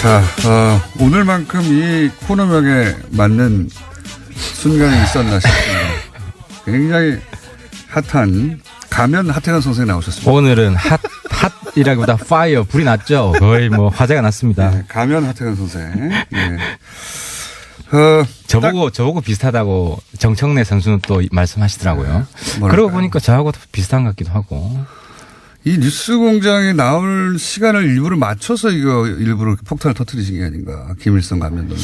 자, 오늘만큼 이 코너명에 맞는 순간이 있었나 싶습니다. 굉장히 핫한 가면 하태관 선생이 나오셨습니다. 오늘은 핫이라기보다 파이어 불이 났죠. 거의 뭐 화제가 났습니다. 네, 가면 하태관 선생. 네. 저보고 비슷하다고 정청래 선수는 또 말씀하시더라고요. 그러고 보니까 저하고 비슷한 것 같기도 하고. 이 뉴스 공장에 나올 시간을 일부러 맞춰서 이거 일부러 폭탄을 터뜨리신 게 아닌가. 김일성 가면도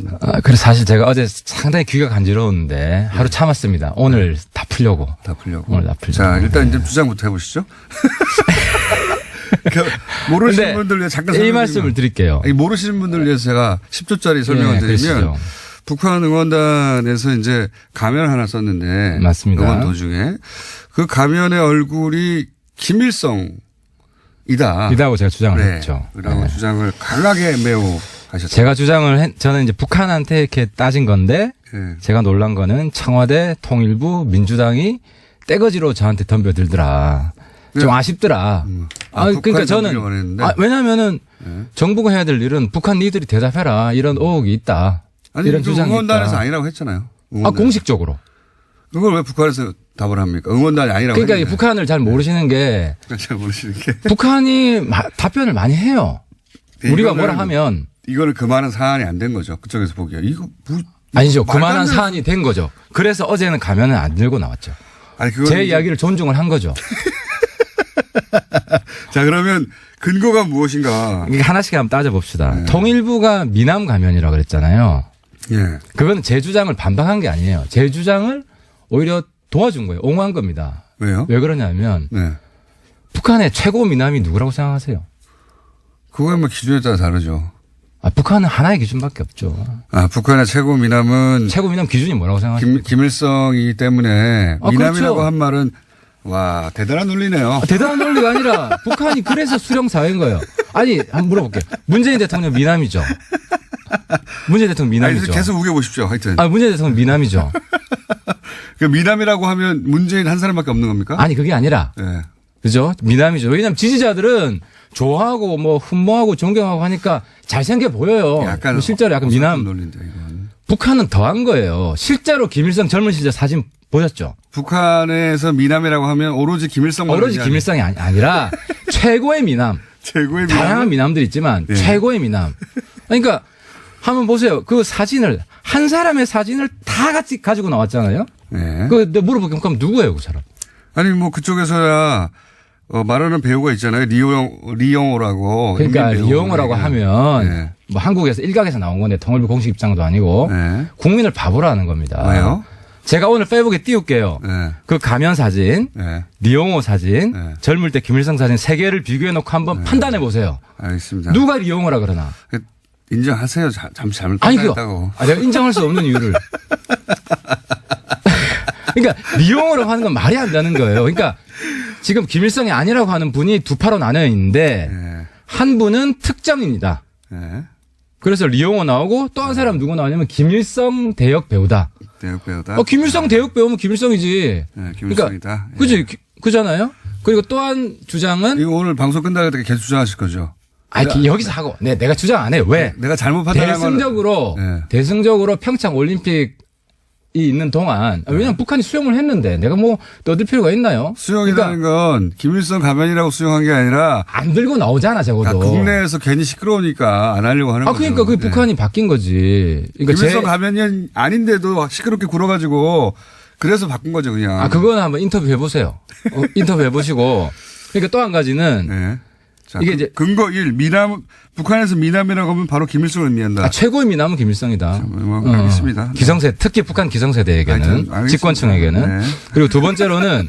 나왔거든요. 그래서 사실 제가 어제 상당히 귀가 간지러웠는데 하루 참았습니다. 오늘 다 풀려고. 오늘 다 풀려고. 자, 일단 이제 주장부터 해보시죠. 모르시는 분들 위해 잠깐 이 말씀을 드릴게요. 모르시는 분들 위해서 제가 10초짜리 설명을 드리면 북한 응원단에서 이제 가면을 하나 썼는데 맞습니다. 응원 도중에 그 가면의 얼굴이 김일성이다. 이다고 제가 주장을 했죠. 라고 주장을 강하게 매우 하셨죠. 제가 저는 이제 북한한테 이렇게 따진 건데 제가 놀란 거는 청와대 통일부 민주당이 떼거지로 저한테 덤벼들더라. 좀 아쉽더라. 그러니까 저는 왜냐하면은 정부가 해야 될 일은 북한 니들이 대답해라 이런 의혹이 있다. 아니, 이런 주장이 응원단에서 있다. 아니라고 했잖아요. 공식적으로. 그걸 왜 북한에서 답을 합니까? 응원단이 아니라고. 그러니까 했는데. 북한을 잘 모르시는 게. 잘 모르시는 게. 북한이 답변을 많이 해요. 우리가 뭐라 하면. 이거는 그만한 사안이 안 된 거죠. 그쪽에서 보기에. 이거 뭐. 아니죠. 그만한 사안이 된 거죠. 그래서 어제는 가면을 안 들고 나왔죠. 아니, 제 이야기를 존중을 한 거죠. 자, 그러면 근거가 무엇인가. 하나씩 한번 따져봅시다. 통일부가 미남 가면이라고 그랬잖아요. 예. 그건 제 주장을 반박한 게 아니에요. 제 주장을 오히려 도와준 거예요. 옹호한 겁니다. 왜요? 왜 그러냐면 북한의 최고 미남이 누구라고 생각하세요? 그거야 뭐 기준에 따라 다르죠. 북한은 하나의 기준밖에 없죠. 북한의 최고 미남 기준이 뭐라고 생각하세요? 김일성이기 때문에 미남이라고 그렇죠. 한 말은 와 대단한 논리네요. 대단한 논리가 아니라 북한이 그래서 수령 사회인 거예요. 아니 한번 물어볼게요. 문재인 대통령 미남이죠. 문재인 대통령 미남이죠. 계속 우겨보십시오. 하여튼. 문재인 대통령 미남이죠. 그 미남이라고 하면 문재인 한 사람밖에 없는 겁니까? 아니 그게 아니라. 그죠? 미남이죠. 왜냐하면 지지자들은 좋아하고 뭐 흠모하고 존경하고 하니까 잘생겨 보여요. 약간 실제로 약간 미남. 논리인데, 이건. 북한은 더한 거예요. 실제로 김일성 젊은 시절 사진 보셨죠? 북한에서 미남이라고 하면 오로지 김일성만. 오로지 김일성이 아니라 최고의 미남. 최고의 미남. 다양한 미남들이 있지만 최고의 미남. 그러니까 한번 보세요. 그 사진을 한 사람의 사진을 다 같이 가지고 나왔잖아요. 물어볼게요. 그럼 누구예요, 그 사람? 아니 뭐 그쪽에서야 말하는 배우가 있잖아요. 리용호라고. 그러니까 리용호라고 하면 뭐 한국에서 일각에서 나온 건데 통일부 공식 입장도 아니고 국민을 바보로 하는 겁니다. 왜요? 제가 오늘 페이북에 띄울게요. 그 가면 사진, 리용호 사진, 젊을 때 김일성 사진 세 개를 비교해 놓고 한번 판단해 보세요. 알겠습니다. 누가 리용호라 그러나? 인정하세요. 잠시 잘못 판단했다고. 내가 인정할 수 없는 이유를. 그러니까 리용호라고 하는 건 말이 안 되는 거예요. 그러니까 지금 김일성이 아니라고 하는 분이 두 파로 나뉘어 있는데 한 분은 특정입니다. 그래서 리용호 나오고 또 한 사람 누구 나오냐면 김일성 대역 배우다. 대역 배우다. 김일성 대역 배우면 김일성이지. 김일성이다. 그러니까 그지 그잖아요. 그리고 또 한 주장은 이거 오늘 방송 끝나게 계속 주장하실 거죠? 여기서 하고 내가 주장 안 해요. 왜? 내가 잘못 판단하면 대승적으로 평창 올림픽이 있는 동안 왜냐면 북한이 수용을 했는데 내가 뭐 떠들 필요가 있나요? 수용이라는 건 김일성 가면이라고 수용한 게 아니라 안 들고 나오잖아 적어도. 국내에서 괜히 시끄러우니까 안 하려고 하는 거죠. 그러니까 그 북한이 바뀐 거지. 그러니까 김일성 가면이 아닌데도 시끄럽게 굴어가지고 그래서 바꾼 거죠 그냥. 그거는 한번 인터뷰 해보세요. 인터뷰 해보시고. 그러니까 또 한 가지는 자, 이게 이제 근거 1 미남 북한에서 미남이라고 하면 바로 김일성을 의미한다. 최고의 미남은 김일성이다. 알겠습니다. 기성세 특히 북한 기성세대에게는 집권층에게는 그리고 두 번째로는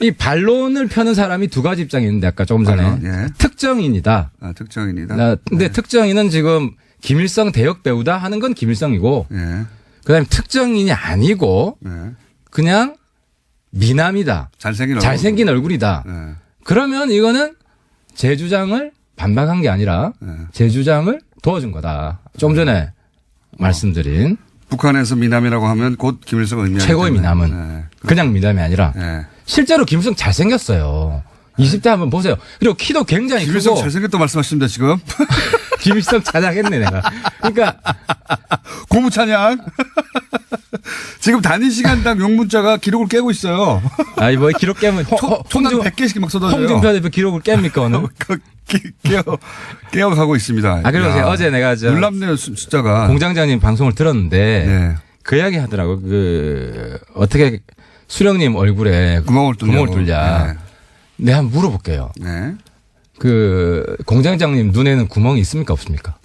이 반론을 펴는 사람이 두 가지 입장이 있는데 아까 조금 전에 특정인이다. 특정인이다. 근데 특정인은 지금 김일성 대역 배우다 하는 건 김일성이고 그다음에 특정인이 아니고 그냥 미남이다. 잘생긴 얼굴이다. 그러면 이거는 제 주장을 반박한 게 아니라 제 주장을 도와준 거다. 좀 전에 말씀드린. 북한에서 미남이라고 하면 곧 김일성을 의미하는 최고의 미남은 그냥 미남이 아니라 실제로 김일성 잘생겼어요. 20대 한번 보세요. 그리고 키도 굉장히 김일성 크고. 잘생겼다고 말씀하십니다 지금. 김일성 찬양했네 내가. 그러니까 고무 찬양. 지금 단위 시간당 용문자가 기록을 깨고 있어요. 아니 뭐 기록 깨면 총당 100개씩 막 쏟아져요. 홍준표 대표 기록을 깹니까 오늘? 깨어가고 있습니다. 아 그리고 어제 내가 놀랍네요 숫자가. 공장장님 방송을 들었는데 네. 그 이야기 하더라고. 어떻게 수령님 얼굴에 구멍을 뚫냐. 네. 내가 한번 물어볼게요. 네. 공장장님 눈에는 구멍이 있습니까 없습니까?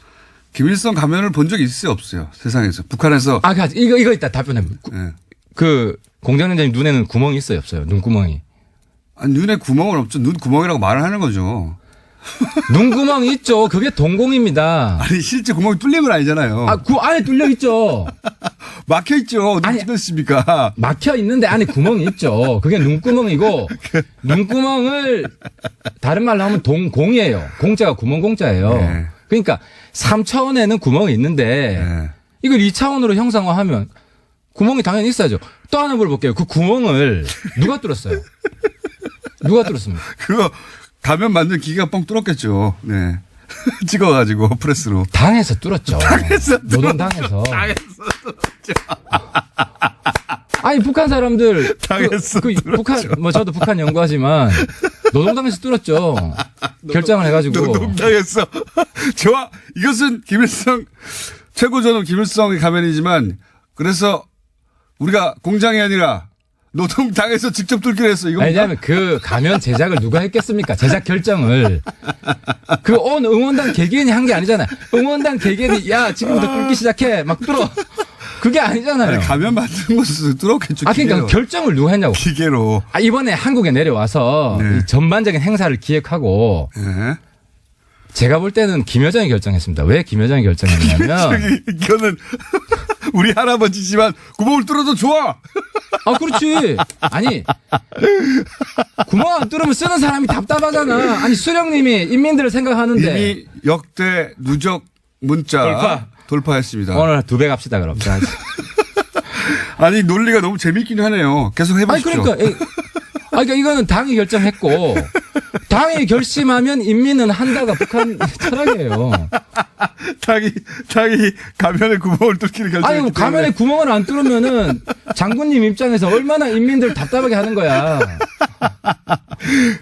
김일성 가면을 본 적이 있어요 없어요 세상에서 북한에서. 아 이거 있다 답변해. 네. 공장장님 눈에는 구멍이 있어요 없어요? 눈구멍이. 아니, 눈에 구멍은 없죠. 눈 구멍이라고 말을 하는 거죠. 눈구멍이 있죠. 그게 동공입니다. 아니 실제 구멍이 뚫린 건 아니잖아요. 그 안에 뚫려 있죠. 막혀 있죠. 어디 뚫렸습니까? 막혀 있는데 안에 구멍이 있죠. 그게 눈구멍이고 눈구멍을 다른 말로 하면 동공이에요. 공자가 구멍 공자예요. 네. 그러니까 3차원에는 구멍이 있는데 네. 이걸 2차원으로 형상화하면 구멍이 당연히 있어야죠. 또 하나 물어볼게요. 그 구멍을 누가 뚫었어요? 누가 뚫었습니까? 그거 가면 만든 기계가 뻥 뚫었겠죠. 네. 찍어가지고 프레스로. 당에서 뚫었죠. 당에서 노동당에서. 당에서 뚫었죠. 아니 북한 사람들 당에서 북한 뭐 저도 북한 연구하지만 노동당에서 뚫었죠. 결정을 해가지고. 노동당에서 좋아. 이것은 김일성 최고전은 김일성의 가면이지만 그래서 우리가 공장이 아니라 노동당에서 직접 뚫기로 했어. 이거. 왜냐하면 그 가면 제작을 누가 했겠습니까? 제작 결정을. 그 온 응원단 개개인이 한 게 아니잖아요. 응원단 개개인이 야 지금부터 뚫기 시작해 막 뚫어. 그게 아니잖아요. 아니, 가면 만든 것을 뚫었겠죠. 그러니까 결정을 누가 했냐고. 기계로. 이번에 한국에 내려와서 네. 이 전반적인 행사를 기획하고 네. 제가 볼 때는 김여정이 결정했습니다. 왜 김여정이 결정했냐면 이거는 우리 할아버지지만 구멍을 뚫어도 좋아. 그렇지. 아니 구멍 안 뚫으면 쓰는 사람이 답답하잖아. 아니 수령님이 인민들을 생각하는데 이미 역대 누적 문자 돌파했습니다. 오늘 2배 갑시다 그럼. 아니 논리가 너무 재밌긴 하네요. 계속 해보십시오. 그러니까 이거는 당이 결정했고 당이 결심하면 인민은 한다가 북한 철학이에요. 당이 가면에 구멍을 뚫기를 결정했기 때문에. 가면에 구멍을 안 뚫으면은 장군님 입장에서 얼마나 인민들 답답하게 하는 거야.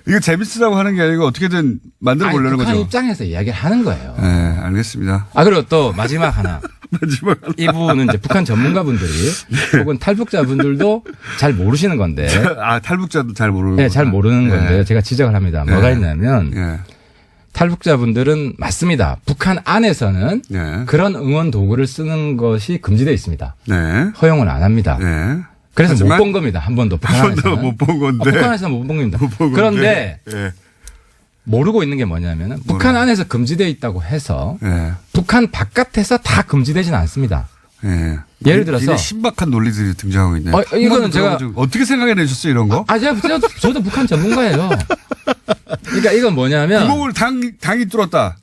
이거 재밌으라고 하는 게 아니고 어떻게든 만들어 보려는 거죠. 북한 입장에서 이야기를 하는 거예요. 네, 알겠습니다. 그리고 또 마지막 하나. 이 부분은 이제 북한 전문가분들이 혹은 탈북자분들도 잘 모르시는 건데. 탈북자도 잘 모르는 네, 잘 모르는 건데 제가 지적을 합니다. 뭐가 있냐면 탈북자분들은 맞습니다. 북한 안에서는 그런 응원 도구를 쓰는 것이 금지되어 있습니다. 허용을 안 합니다. 그래서 못 본 겁니다. 한 번도 북한 안에서 못 본 건데. 북한에서는 못 본 겁니다. 그런데 모르고 있는 게 뭐냐면 북한 안에서 금지되어 있다고 해서 북한 바깥에서 다 금지되지는 않습니다. 예를 들어서 신박한 논리들이 등장하고 있네요. 이거는 제가 어떻게 생각해내셨어요 이런 거? 저도 북한 전문가예요. 그러니까 이건 뭐냐면 구멍을 당이 뚫었다.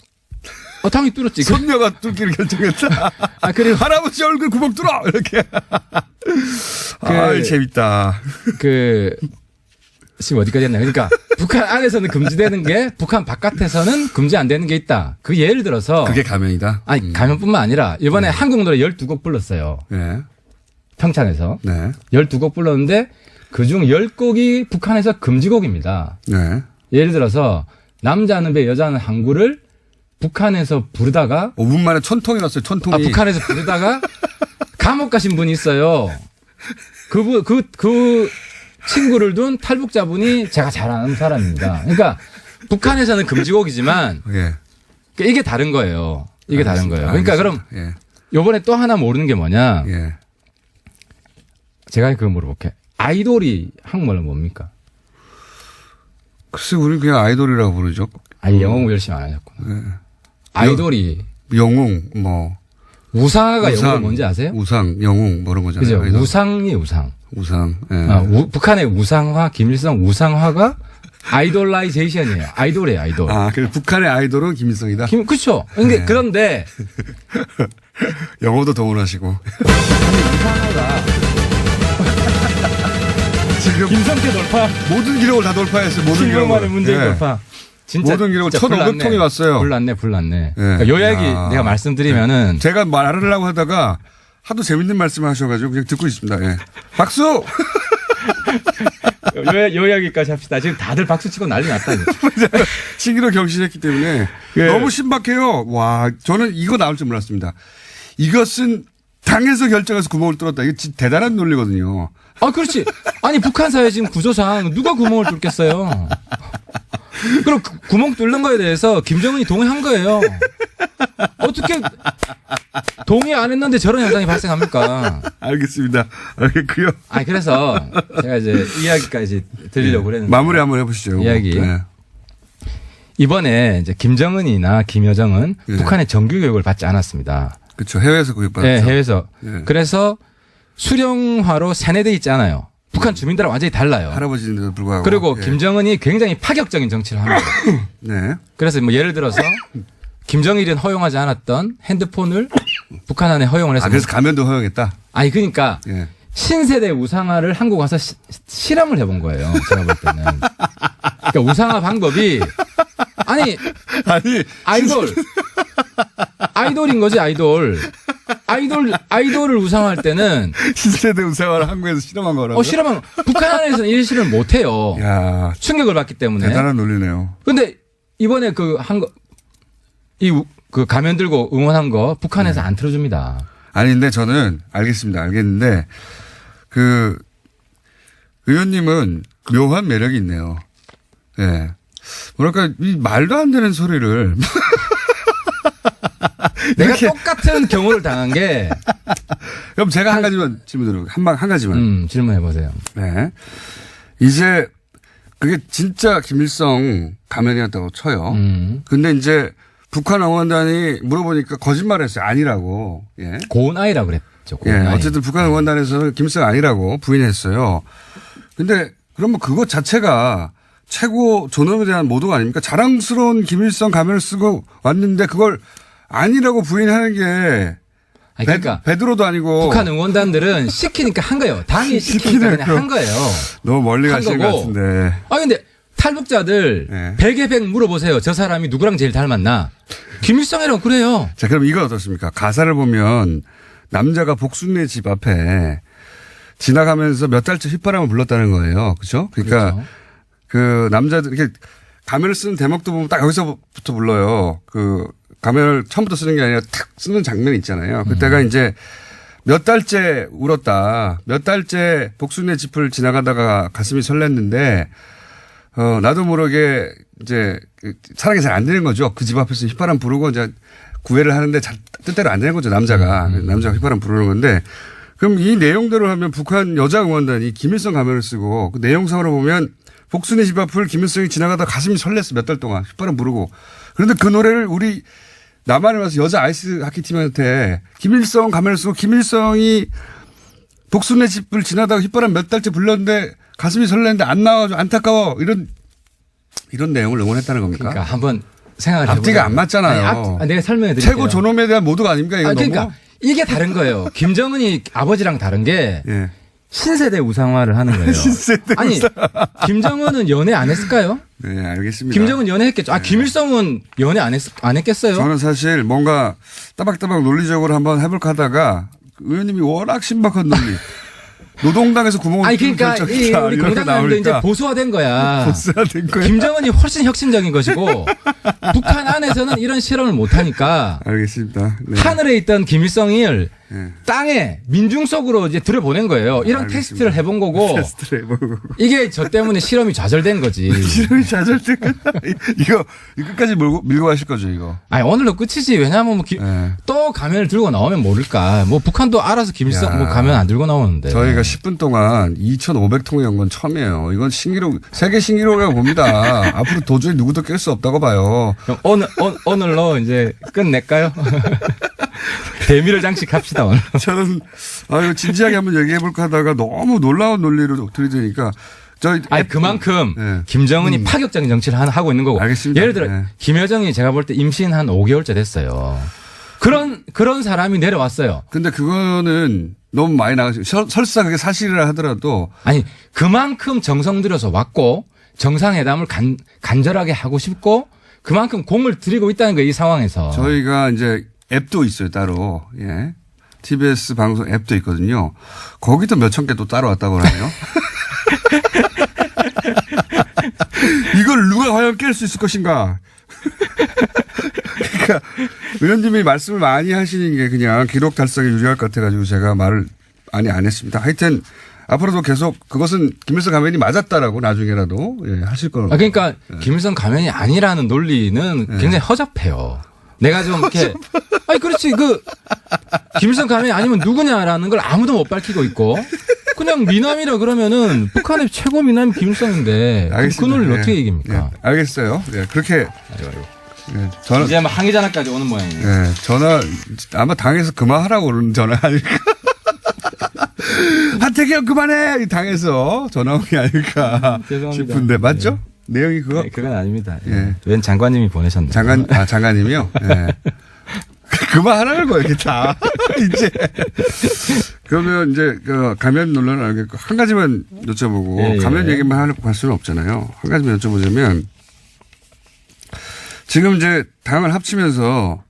당이 뚫었지. 손녀가 뚫기를 결정했다. 그리고 할아버지 얼굴 구멍 뚫어 이렇게. 재밌다. 지금 어디까지 했나? 그러니까 북한 안에서는 금지되는 게 북한 바깥에서는 금지 안 되는 게 있다. 그 예를 들어서 그게 가면이다. 가면뿐만 아니라 이번에 한국 노래 12곡 불렀어요. 평창에서 12곡 불렀는데 그중 10곡이 북한에서 금지곡입니다. 예를 들어서 남자는 배 여자는 항구를 북한에서 부르다가 5분 만에 천통이 났어요. 천통이. 북한에서 부르다가 감옥 가신 분이 있어요. 그 친구를 둔 탈북자분이 제가 잘 아는 사람입니다. 그러니까 북한에서는 금지곡이지만 이게 다른 거예요. 이게 다른 거예요. 그러니까 그럼 요번에 또 하나 모르는 게 뭐냐. 제가 그거 물어볼게요. 아이돌이 한국말로 뭡니까? 글쎄 우리 그냥 아이돌이라고 부르죠. 영어 열심히 안 하셨구나. 아이돌이. 영웅 뭐. 우상화가 영어로 뭔지 아세요? 우상, 영웅 뭐 이런 거잖아요. 그죠. 우상이 우상. 북한의 우상화, 김일성 우상화가 아이돌라이제이션이에요. 아이돌이에요, 아이돌. 그래서 북한의 아이돌은 김일성이다? 그렇죠. 그런데. 영어도 동원하시고. 우상화가. 지금. 김성태 돌파. 모든 기록을 다 돌파했어요. 모든 기록을. 문재인 돌파. 진짜 모든 기록 1,500통이 왔어요. 불났네. 네. 그러니까 요약이 내가 말씀드리면은 네. 제가 말하려고 하다가 하도 재밌는 말씀을 하셔가지고 그냥 듣고 있습니다. 예. 박수! 요약이까지 합시다. 지금 다들 박수 치고 난리 났다. 신기로 경신했기 때문에 예. 너무 신박해요. 와, 저는 이거 나올 줄 몰랐습니다. 이것은 당에서 결정해서 구멍을 뚫었다. 이거 진짜 대단한 논리거든요. 아, 그렇지. 아니, 북한 사회 지금 구조상 누가 구멍을 뚫겠어요. 그럼 구멍 뚫는 거에 대해서 김정은이 동의한 거예요. 어떻게 동의 안 했는데 저런 현상이 발생합니까? 알겠습니다. 알겠고요. 아니, 그래서 제가 이제 이야기까지 드리려고 그랬는데. 마무리 한번 해보시죠. 이야기. 네. 이번에 이제 김정은이나 김여정은 북한의 정규 교육을 받지 않았습니다. 그렇죠. 해외에서 교육받았죠. 네, 해외에서. 네. 그래서 수령화로 세뇌돼 있지 않아요. 북한 주민들하고 완전히 달라요. 할아버지인데도 불구하고. 그리고 예. 김정은이 굉장히 파격적인 정치를 합니다. 네. 그래서 뭐 예를 들어서 김정일은 허용하지 않았던 핸드폰을 북한 안에 허용을 해서. 그래서 가면도 허용했다? 아니, 그러니까 예. 신세대 우상화를 한국 와서 실험을 해본 거예요. 제가 볼 때는. 그러니까 우상화 방법이 아니 아이돌인 거지, 아이돌을 우상화할 때는 신세대 우상화를 한국에서 실험한 거라고. 실험한 북한 안에서는 이 실험을 못 해요. 야, 충격을 받기 때문에. 대단한 논리네요. 근데 이번에 그 가면 들고 응원한 거 북한에서 안 틀어줍니다. 아니, 근데 저는 알겠는데 그 의원님은 묘한 매력이 있네요. 예. 네. 뭐랄까, 이 말도 안 되는 소리를. 내가 똑같은 경우를 당한 게. 그럼 제가 한 가지만 질문 드려볼게요. 한 가지만. 질문해 보세요. 네. 이제 그게 진짜 김일성 가면이었다고 쳐요. 근데 이제 북한 응원단이 물어보니까 거짓말했어요. 아니라고. 예. 고은아이라고 그랬죠. 고은아이. 예. 어쨌든 북한 응원단에서는 김일성 아니라고 부인했어요. 근데 그러면 그것 자체가 최고 존엄에 대한 모독 아닙니까? 자랑스러운 김일성 가면을 쓰고 왔는데 그걸 아니라고 부인하는 게 아니, 그러니까 베드로도 아니고 북한 응원단들은 시키니까 한 거예요. 당이 시키니까 그냥 한 거예요. 너무 멀리 가시는 것 같은데. 아, 근데 탈북자들 네. 100에 100 물어보세요. 저 사람이 누구랑 제일 닮았나? 김일성이라고 그래요. 자, 그럼 이건 어떻습니까? 가사를 보면 남자가 복순네 집 앞에 지나가면서 몇 달째 휘파람을 불렀다는 거예요. 그렇죠? 그러니까 그렇죠. 그 남자들 이렇게 가면을 쓰는 대목도 보면 딱 여기서부터 불러요. 그 가면을 처음부터 쓰는 게 아니라 탁 쓰는 장면이 있잖아요. 그때가 이제 몇 달째 울었다. 몇 달째 복순네 집을 지나가다가 가슴이 설렜는데 나도 모르게 이제 사랑이 잘 안 되는 거죠. 그 집 앞에서 휘파람 부르고 이제 구애를 하는데 잘 뜻대로 안 되는 거죠. 남자가 휘파람 부르는 건데 그럼 이 내용대로 하면 북한 여자 응원단이 김일성 가면을 쓰고 그 내용상으로 보면 복순네 집 앞을 김일성이 지나가다 가슴이 설렜어. 몇 달 동안 휘파람 부르고 그런데 그 노래를 우리 남한에 와서 여자 아이스 하키 팀한테 김일성 가면을 쓰고 김일성이 복순네 집을 지나다가 휘파람 몇 달째 불렀는데 가슴이 설레는데 안 나와가지고 안타까워 이런 내용을 응원했다는 겁니까? 그러니까 한번 생각을 해보세요. 앞뒤가 안 맞잖아요. 내가 설명해 드릴게요. 최고 존엄에 대한 모독 아닙니까? 이거 그러니까 너무? 이게 다른 거예요. 김정은이 아버지랑 다른 게 예. 신세대 우상화를 하는 거예요. 신세대 아니 김정은은 연애 안 했을까요? 네, 알겠습니다. 김정은 연애했겠죠. 김일성은 연애 안 했겠어요? 저는 사실 뭔가 따박따박 논리적으로 한번 해볼까 하다가 의원님이 워낙 신박한 논리. 노동당에서 구멍을 아니 그러니까 우리 공당장도 이제 보수화된 거야. 보수화된 거야. 김정은이 훨씬 혁신적인 것이고 북한 안에서는 이런 실험을 못 하니까. 알겠습니다. 네. 하늘에 있던 김일성을 네. 땅에 민중 속으로 이제 들여보낸 거예요. 이런 알겠습니다. 테스트를 해본 거고. 테스트를 해보고. 이게 저 때문에 실험이 좌절된 거지. 실험이 좌절된 거. 이거 끝까지 밀고 가실 거죠, 이거. 아니 오늘로 끝이지. 왜냐하면 네. 또 가면을 들고 나오면 모를까. 뭐 북한도 알아서 김일성 뭐 가면 안 들고 나오는데. 저희가 10분 동안 2,500통의 연 건 처음이에요. 이건 신기록, 세계 신기록이라고 봅니다. 앞으로 도저히 누구도 깰 수 없다고 봐요. 그럼 오늘로 이제 끝낼까요? 대미를 장식합시다 오늘. 저는 이거 진지하게 한번 얘기해 볼까 하다가 너무 놀라운 논리를 들이대니까 아니 그만큼 네. 김정은이 파격적인 정치를 하고 있는 거고. 알겠습니다. 예를 들어 네. 김여정이 제가 볼 때 임신 한 5개월째 됐어요. 그런 사람이 내려왔어요. 근데 그거는 너무 많이 나가죠. 설사 그게 사실이라 하더라도 아니 그만큼 정성 들여서 왔고 정상회담을 간절하게 하고 싶고 그만큼 공을 들이고 있다는 거예요. 이 상황에서. 저희가 이제 앱도 있어요. 따로. 예. TBS 방송 앱도 있거든요. 거기도 몇천 개 또 따로 왔다고 하네요. 이걸 누가 과연 깰 수 있을 것인가. 그러니까 의원님이 말씀을 많이 하시는 게 그냥 기록 달성에 유리할 것 같아가지고 제가 말을 많이 안 했습니다. 하여튼 앞으로도 계속 그것은 김일성 가면이 맞았다라고 나중에라도 예, 하실 거로. 그러니까 김일성 가면이 아니라는 논리는 굉장히 허접해요. 내가 좀 이렇게 아니 그렇지 김일성 가면이 아니면 누구냐라는 걸 아무도 못 밝히고 있고 그냥 미남이라 그러면은 북한의 최고 미남이 김일성인데 그 논리를 네. 어떻게 얘기합니까? 네. 알겠어요. 네. 그렇게 네. 전화 이제 막 항의 전화까지 오는 모양이에요. 네. 전화 아마 당에서 그만하라고 그러는 전화 아닐까? 하태경 그만해 당에서 전화 온 게 아닐까 싶은데 맞죠? 네. 내용이 그거? 네, 그건 아닙니다. 예. 웬 장관님이 보내셨네요. 장관님이요? 네. 그만하라는 거예요, 이게 다. 이제. 그러면 이제 그 가면 논란을 알겠고 한 가지만 여쭤보고 예, 가면 얘기만 하려고 할 수는 없잖아요. 한 가지만 여쭤보자면 지금 이제 당을 합치면서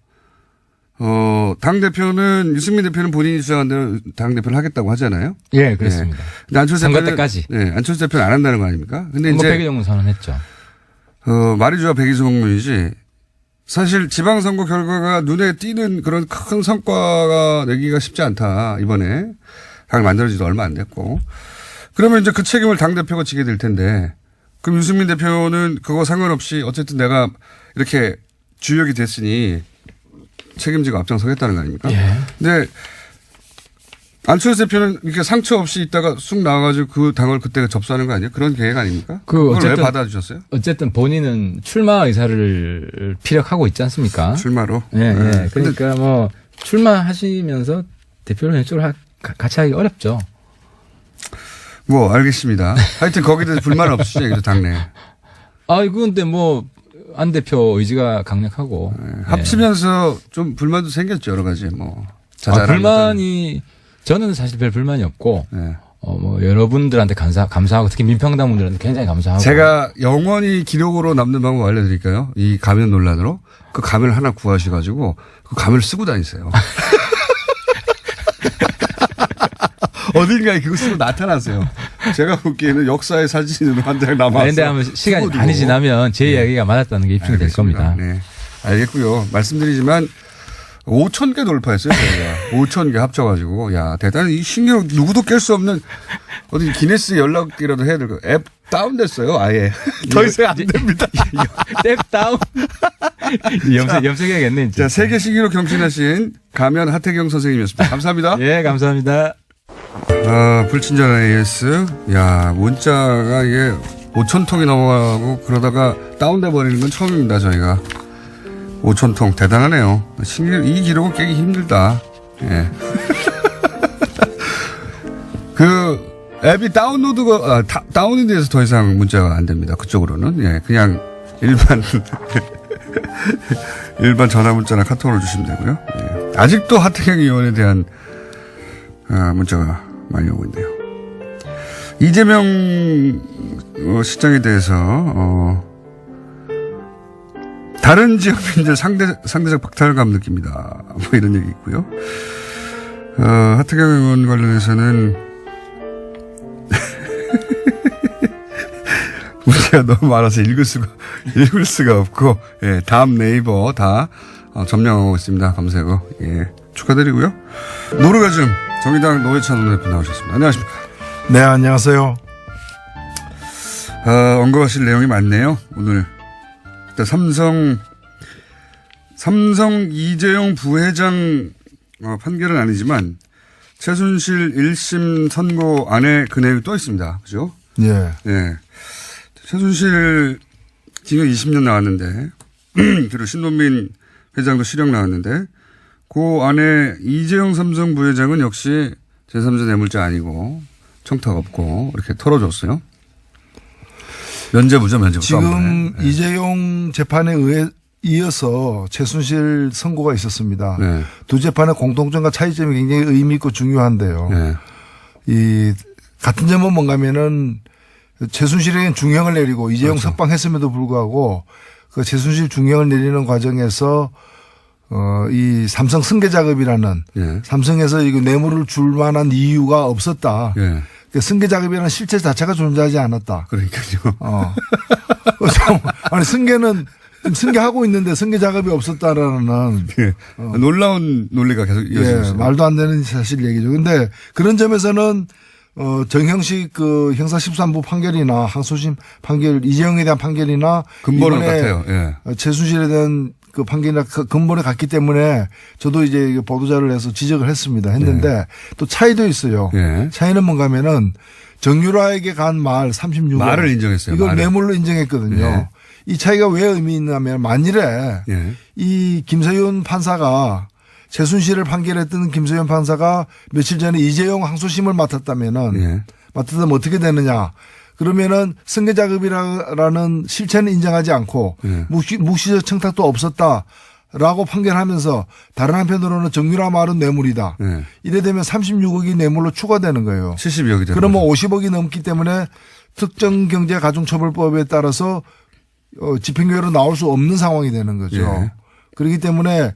당대표는 유승민 대표는 본인이 주장한 대로 당대표를 하겠다고 하잖아요. 예, 그렇습니다. 네. 안철수 선거 대표는, 때까지. 네, 안철수 대표는 안 한다는 거 아닙니까? 근데 뭐 이제. 백의종은 선언했죠. 말이 좋아 백의종문이지. 사실 지방선거 결과가 눈에 띄는 그런 큰 성과가 내기가 쉽지 않다. 이번에. 당을 만들어지도 얼마 안 됐고. 그러면 이제 그 책임을 당대표가 지게 될 텐데. 그럼 유승민 대표는 그거 상관없이 어쨌든 내가 이렇게 주역이 됐으니 책임지고 앞장서겠다는 거 아닙니까? 예. 근데 안철수 대표는 이렇게 상처 없이 있다가 쑥 나와가지고 그 당을 그때 접수하는 거 아니에요? 그런 계획 아닙니까? 그걸 왜 받아주셨어요? 어쨌든 본인은 출마 의사를 피력하고 있지 않습니까? 출마로? 예, 예. 그러니까 뭐 출마하시면서 대표를 이쪽으로 같이 하기 어렵죠. 뭐 알겠습니다. 하여튼 거기에 대해서 불만 없으시죠? 당내. 근데 뭐 안 대표 의지가 강력하고. 네. 합치면서 좀 불만도 생겼죠. 여러 가지 뭐. 불만이 저는 사실 별 불만이 없고. 네. 뭐 여러분들한테 감사하고 특히 민평당 분들한테 굉장히 감사하고. 제가 영원히 기록으로 남는 방법 알려드릴까요? 이 가면 논란으로 그 가면을 하나 구하셔가지고 그 가면을 쓰고 다니세요. 어딘가에 그거 쓰고 나타나세요. 제가 보기에는 역사의 사진으로 한 장 남았어요. 그런데 아마 시간이 많이 지나면 제 이야기가 맞았다는 게 입증이 될 겁니다. 네. 알겠고요. 말씀드리지만 5,000개 돌파했어요. 저희가. 5,000개 합쳐가지고. 야, 대단히 이 신기록 누구도 깰 수 없는 어디 기네스 연락이라도 해야 될 거. 앱 다운됐어요. 아예. 더 이상 안 됩니다. 앱 다운. 염색해야겠네. 자, 세계 신기록 경신하신 가면 하태경 선생님이었습니다. 감사합니다. 예, 감사합니다. 불친절한 AS. 야, 문자가 이게 5,000통이 넘어가고 그러다가 다운돼 버리는 건 처음입니다, 저희가. 5,000통. 대단하네요. 이 기록은 깨기 힘들다. 예. 그 앱이 다운이 돼서 더 이상 문자가 안 됩니다. 그쪽으로는. 예. 그냥 일반 전화 문자나 카톡으로 주시면 되고요. 예. 아직도 하태경 의원에 대한 문자가 많이 오고 있네요. 이재명 시장에 대해서 다른 지역민들 상대적 박탈감 느낍니다. 뭐 이런 얘기 있고요. 하태경 의원 관련해서는 문제가 너무 많아서 읽을 수가 없고, 예, 다음 네이버 다 점령하고 있습니다. 검색어. 예, 축하드리고요. 노르가즘 정의당 노회찬 원내대표 나오셨습니다. 안녕하십니까? 네, 안녕하세요. 언급하실 내용이 많네요. 오늘 일단 삼성 이재용 부회장 판결은 아니지만 최순실 1심 선고 안에 그 내용이 또 있습니다. 그죠? 예. 네. 최순실 징역 20년 나왔는데 그리고 신동빈 회장도 실형 나왔는데 그 안에 이재용 삼성 부회장은 역시 제3자 뇌물죄 아니고 청탁 없고 이렇게 털어줬어요. 면죄부죠, 면죄부. 지금 네. 이재용 재판에 이어서 최순실 선고가 있었습니다. 네. 두 재판의 공통점과 차이점이 굉장히 의미 있고 중요한데요. 네. 이 같은 점은 뭔가 하면은 최순실에겐 중형을 내리고 이재용 그렇죠. 석방했음에도 불구하고 그 최순실 중형을 내리는 과정에서 이 삼성 승계 작업이라는 예. 삼성에서 이거 뇌물을 줄 만한 이유가 없었다. 예. 그 승계 작업이라는 실체 자체가 존재하지 않았다. 그러니까요. 아니 승계는 승계하고 있는데 승계 작업이 없었다라는 예. 놀라운 논리가 계속 이어지고 있어요. 말도 안 되는 사실 얘기죠. 근데 그런 점에서는 정형식 그 형사 13부 판결이나 항소심 판결 이재용에 대한 판결이나 근본은 이번에 같아요. 예. 최순실에 대한 그 판결이나 근본에 갔기 때문에 저도 이제 보도자를 해서 지적을 했는데 또 차이도 있어요. 예. 차이는 뭔가 하면은 정유라에게 간 말 36억. 말을 인정했어요. 이걸 말을. 뇌물로 인정했거든요. 예. 이 차이가 왜 의미 있냐면 만일에 예. 이 김세윤 판사가 최순실을 판결했던 김세윤 판사가 며칠 전에 이재용 항소심을 맡았다면은 예. 맡았다면 어떻게 되느냐. 그러면은 승계 작업이라는 실체는 인정하지 않고 예. 묵시적 청탁도 없었다라고 판결하면서 다른 한편으로는 정유라 말은 뇌물이다. 예. 이래 되면 36억이 뇌물로 추가되는 거예요. 70억이 되는 그러면 거죠. 50억이 넘기 때문에 특정경제가중처벌법에 따라서 집행유예로 나올 수 없는 상황이 되는 거죠. 예. 그렇기 때문에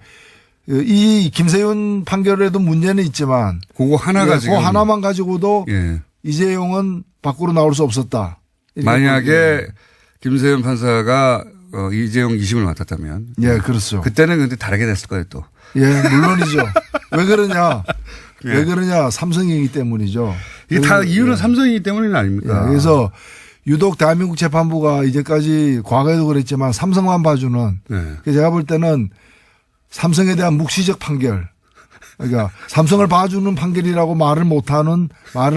이 김세윤 판결에도 문제는 있지만 그거 하나가 그 지금 하나만 가지고도 예. 이재용은 밖으로 나올 수 없었다. 만약에 김세윤 판사가 이재용 2심을 맡았다면 예, 그렇죠. 그때는 근데 다르게 됐을 거예요 또. 예, 물론이죠. 왜 그러냐? 예. 왜 그러냐? 삼성이기 때문이죠. 이게 다 이유는 예. 삼성이기 때문은 아닙니까? 예, 그래서 유독 대한민국 재판부가 이제까지 과거에도 그랬지만 삼성만 봐주는 예. 제가 볼 때는 삼성에 대한 묵시적 판결. 그러니까 삼성을 봐주는 판결이라고 말을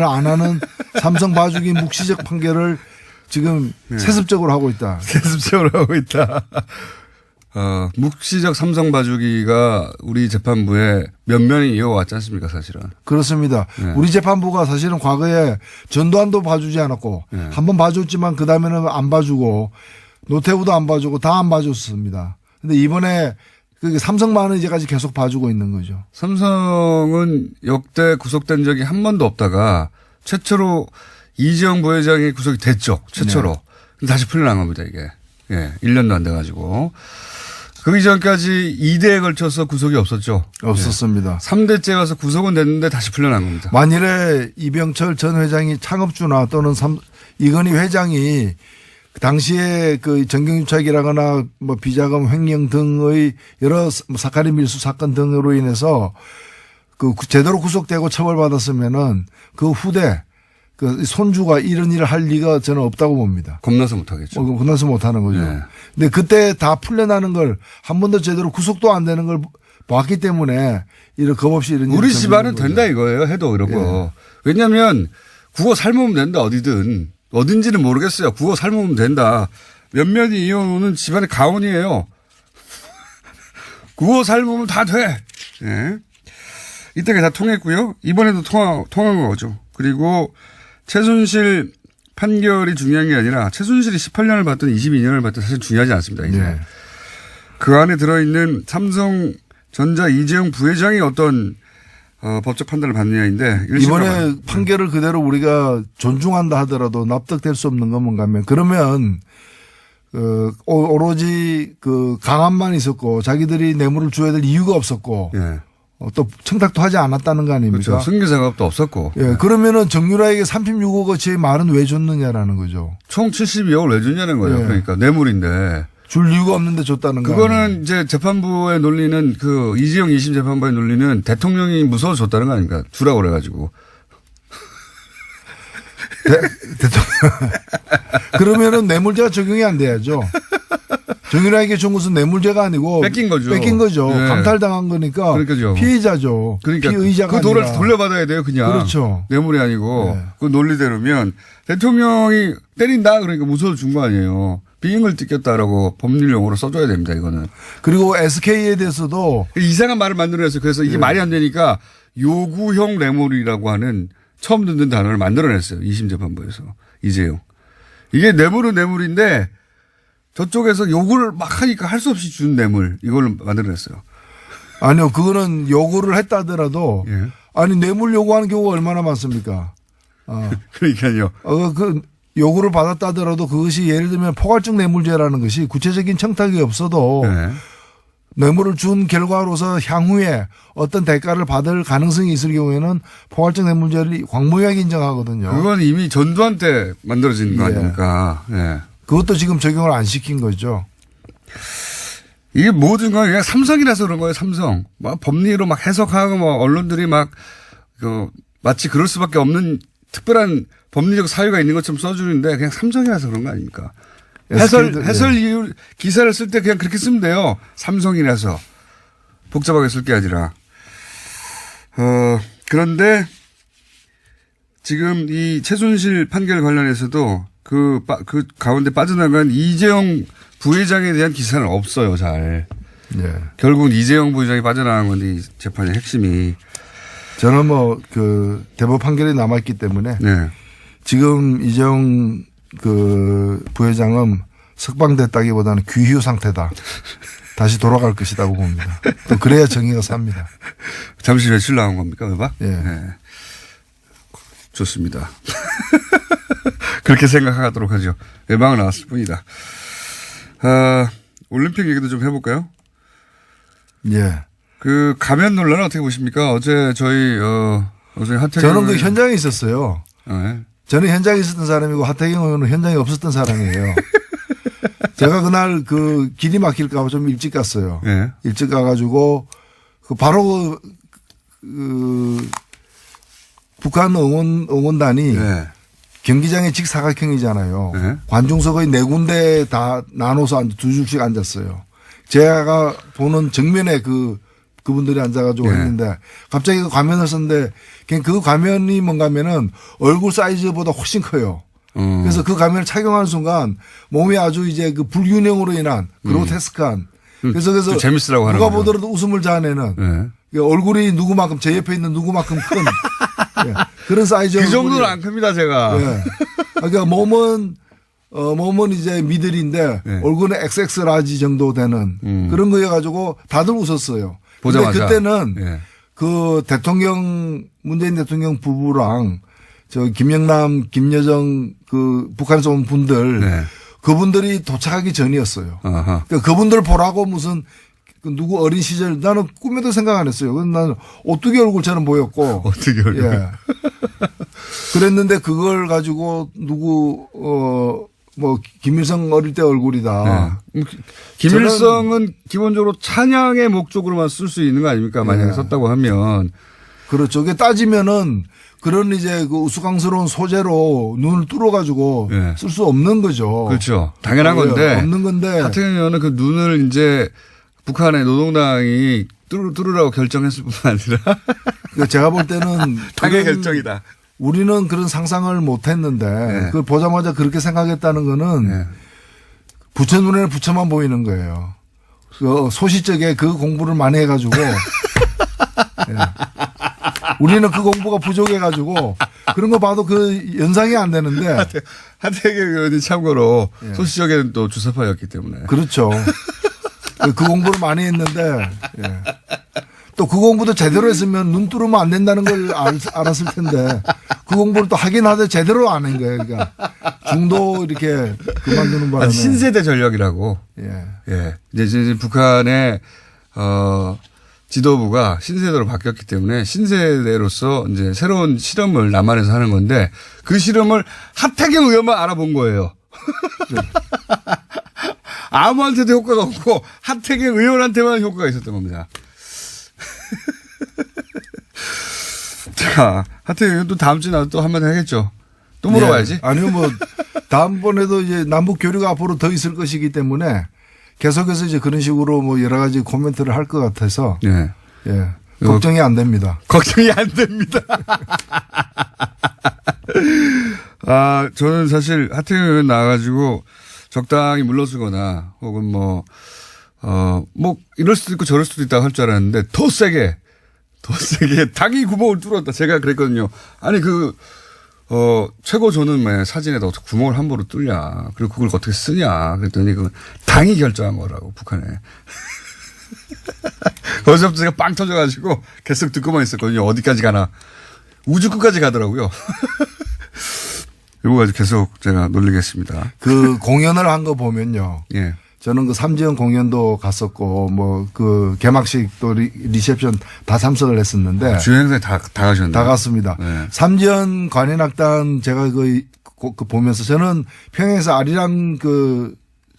안 하는 삼성 봐주기 묵시적 판결을 지금 세습적으로 하고 있다. 세습적으로 하고 있다. 묵시적 삼성 봐주기가 우리 재판부에 면면이 이어왔지 않습니까 사실은. 그렇습니다. 네. 우리 재판부가 사실은 과거에 전두환도 봐주지 않았고 네. 한 번 봐줬지만 그 다음에는 안 봐주고 노태우도 안 봐주고 다 안 봐줬습니다. 근데 이번에 그 삼성만은 이제까지 계속 봐주고 있는 거죠. 삼성은 역대 구속된 적이 한 번도 없다가 최초로 이재용 부회장이 구속이 됐죠. 최초로. 네. 다시 풀려난 겁니다 이게. 예, 1년도 안 돼가지고. 그 이전까지 2대에 걸쳐서 구속이 없었죠. 없었습니다. 3대째 와서 구속은 됐는데 다시 풀려난 겁니다. 만일에 이병철 전 회장이 창업주나 또는 이건희 회장이 당시에 그 정경유착이라거나 뭐 비자금 횡령 등의 여러 사카린 밀수 사건 등으로 인해서 그 제대로 구속되고 처벌받았으면은 그 후대 그 손주가 이런 일을 할 리가 저는 없다고 봅니다. 겁나서 못하겠죠. 겁나서 못하는 거죠. 네. 근데 그때 다 풀려나는 걸 한 번도 제대로 구속도 안 되는 걸 봤기 때문에 이런 겁 없이 이런 우리 집안은 된다 이거예요. 해도 이런 거. 왜냐하면 국어 삶으면 된다 어디든. 어딘지는 모르겠어요. 국어 삶으면 된다. 몇몇이 이어오는 집안의 가언이에요. 국어 삶으면 다 돼. 예. 이때가 다 통했고요. 이번에도 통한 거죠. 그리고 최순실 판결이 중요한 게 아니라 최순실이 18년을 받든 22년을 받든 사실 중요하지 않습니다. 이제. 네. 그 안에 들어있는 삼성전자 이재용 부회장이 어떤 법적 판단을 받느냐인데 이번에 판결을 그대로 우리가 존중한다 하더라도 납득될 수 없는 건 뭔가 하면 그러면 오로지 그 강압만 있었고 자기들이 뇌물을 줘야 될 이유가 없었고 예. 또 청탁도 하지 않았다는 거 아닙니까? 그렇죠. 승계 작업도 없었고. 예. 그러면은 정유라에게 36억어치의 말은 왜 줬느냐라는 거죠. 총 72억을 왜 줬냐는 거예요. 예. 그러니까 뇌물인데. 줄 이유가 없는데 줬다는 거. 그거는 이제 재판부의 논리는 그 이재용 2심 재판부의 논리는 대통령이 무서워서 줬다는 거 아닙니까? 주라고 그래가지고. 대통령. 그러면은 뇌물죄가 적용이 안 돼야죠. 정유라에게 준 것은 뇌물죄가 아니고 뺏긴 거죠. 뺏긴 거죠. 네. 강탈당한 거니까 그러니까요. 피해자죠. 그러니까 피의자가 그 돈을 아니라. 돌려받아야 돼요. 그냥. 그렇죠. 뇌물이 아니고. 네. 그 논리대로면 대통령이 때린다 그러니까 무서워서 준 거 아니에요. 비행을 뜯겼다라고 법률 용어로 써줘야 됩니다. 이거는. 그리고 SK에 대해서도 이상한 말을 만들어냈어요. 그래서 이게 말이 안 되니까 요구형 뇌물이라고 하는 처음 듣는 단어를 만들어냈어요. 2심 재판부에서. 이재용. 이게 뇌물은 뇌물인데 저쪽에서 요구를 막 하니까 할 수 없이 준 뇌물. 이걸 만들어냈어요. 아니요. 그거는 요구를 했다 하더라도 아니 뇌물 요구하는 경우가 얼마나 많습니까? 그러니까요. 요구를 받았다 하더라도 그것이 예를 들면 포괄적 뇌물죄라는 것이 구체적인 청탁이 없어도 네. 뇌물을 준 결과로서 향후에 어떤 대가를 받을 가능성이 있을 경우에는 포괄적 뇌물죄를 광범위하게 인정하거든요. 그건 이미 전두환 때 만들어진 거 아닙니까? 예. 그것도 지금 적용을 안 시킨 거죠. 이게 모든 건 그냥 삼성이라서 그런 거예요, 삼성. 막 법리로 막 해석하고 뭐 언론들이 막, 마치 그럴 수밖에 없는 특별한 법리적 사유가 있는 것처럼 써주는데 그냥 삼성이라서 그런 거 아닙니까? 해설 이유, 기사를 쓸 때 그냥 그렇게 쓰면 돼요. 삼성이라서. 복잡하게 쓸 게 아니라. 그런데 지금 이 최순실 판결 관련해서도 그 가운데 빠져나간 이재용 부회장에 대한 기사는 없어요, 잘. 네. 결국은 이재용 부회장이 빠져나간 건데 이 재판의 핵심이. 저는 대법 판결이 남아있기 때문에. 네. 지금 이재용 부회장은 석방됐다기보다는 귀휴 상태다. 다시 돌아갈 것이라고 봅니다. 또 그래야 정의가 삽니다. 잠시 며칠 나온 겁니까, 외박? 예. 네. 좋습니다. 그렇게 생각하도록 하죠. 외박은 나왔을 뿐이다. 올림픽 얘기도 좀 해볼까요? 예. 그 가면 논란은 어떻게 보십니까? 어제 어제 하태경 저는 그 현장에 있었어요. 네. 저는 현장에 있었던 사람이고 하태경 의원은 현장에 없었던 사람이에요. 제가 그날 길이 막힐까 봐 좀 일찍 갔어요. 네. 일찍 가가지고 바로 북한 응원단이 네. 경기장의 직사각형이잖아요. 네. 관중석 거의 4군데 다 나눠서 두 줄씩 앉았어요. 제가 보는 정면에 그분들이 앉아가지고 네. 했는데 갑자기 그 가면을 썼는데 그냥 그 가면이 뭔가 하면은 얼굴 사이즈보다 훨씬 커요. 그래서 그 가면을 착용하는 순간 몸이 아주 이제 그 불균형으로 인한 그로테스크한 그래서 재밌으라고 하는 누가 거죠. 보더라도 웃음을 자아내는 네. 얼굴이 누구만큼 제 옆에 있는 누구만큼 큰 예. 그런 사이즈. 그 정도는 안 큽니다, 제가. 예. 그러니까 몸은 이제 미들인데 네. 얼굴은 XX 라지 정도 되는 그런 거여 가지고 다들 웃었어요. 보자마자. 근데 그때는 네. 문재인 대통령 부부랑 김영남, 김여정 북한에서 온 분들 네. 그분들이 도착하기 전이었어요. 아하. 그러니까 그분들 보라고 무슨 누구 어린 시절 나는 꿈에도 생각 안 했어요. 나는 오뚜기 얼굴처럼 보였고. 오뚜기 얼굴. 예. 그랬는데 그걸 가지고 김일성 어릴 때 얼굴이다. 네. 김일성은 기본적으로 찬양의 목적으로만 쓸 수 있는 거 아닙니까? 만약에 네. 썼다고 하면. 그렇죠. 그게 따지면은 그런 이제 우스꽝스러운 소재로 눈을 뚫어가지고 네. 쓸 수 없는 거죠. 그렇죠. 당연한 건데. 없는 건데. 하태경 의원은 그 눈을 이제 북한의 노동당이 뚫으라고 결정했을 뿐 아니라. 그러니까 제가 볼 때는 당의 결정이다. 우리는 그런 상상을 못 했는데 네. 그걸 보자마자 그렇게 생각했다는 거는 네. 부처 눈에는 부처만 보이는 거예요. 소시적에 그 공부를 많이 해가지고 예. 우리는 그 공부가 부족해가지고 그런 거 봐도 그 연상이 안 되는데 하태경 의원이 참고로 예. 소시적에는 또 주사파였기 때문에. 그렇죠. 그 공부를 많이 했는데 예. 또 그 공부도 제대로 했으면 눈 뚫으면 안 된다는 걸 알았을 텐데 그 공부를 또 하긴 하되 제대로 안 한 거예요. 그러니까 중도 이렇게 그만두는 바람에. 신세대 전략이라고. 예. 예. 이제 북한의, 지도부가 신세대로 바뀌었기 때문에 신세대로서 이제 새로운 실험을 남한에서 하는 건데 그 실험을 하태경 의원만 알아본 거예요. 아무한테도 효과가 없고 하태경 의원한테만 효과가 있었던 겁니다. 자, 하태경 의원 또 다음 주에 나도 또 한마디 하겠죠. 또 물어봐야지. 예. 아니요, 다음번에도 이제 남북 교류가 앞으로 더 있을 것이기 때문에 계속해서 이제 그런 식으로 여러 가지 코멘트를 할 것 같아서. 예. 예. 걱정이 안 됩니다. 걱정이 안 됩니다. 저는 사실 하태경 의원 나와가지고 적당히 물러서거나 혹은 이럴 수도 있고 저럴 수도 있다고 할 줄 알았는데 더 세게 당이 구멍을 뚫었다. 제가 그랬거든요. 아니, 최고조는 사진에다 어떻게 구멍을 함부로 뚫냐. 그리고 그걸 어떻게 쓰냐. 그랬더니 그 당이 결정한 거라고, 북한에. 거기서부터 제가 빵 터져가지고 계속 듣고만 있었거든요. 어디까지 가나. 우주 끝까지 가더라고요. 이거 가지고 계속 제가 놀리겠습니다. 그 공연을 한 거 보면요. 예. 저는 그 삼지연 공연도 갔었고 뭐 그 개막식 또 리셉션 다 참석을 했었는데 주요 행사에 다 가셨네요. 다 갔습니다. 네. 삼지연 관현악단 제가 그 보면서 저는 평양에서 아리랑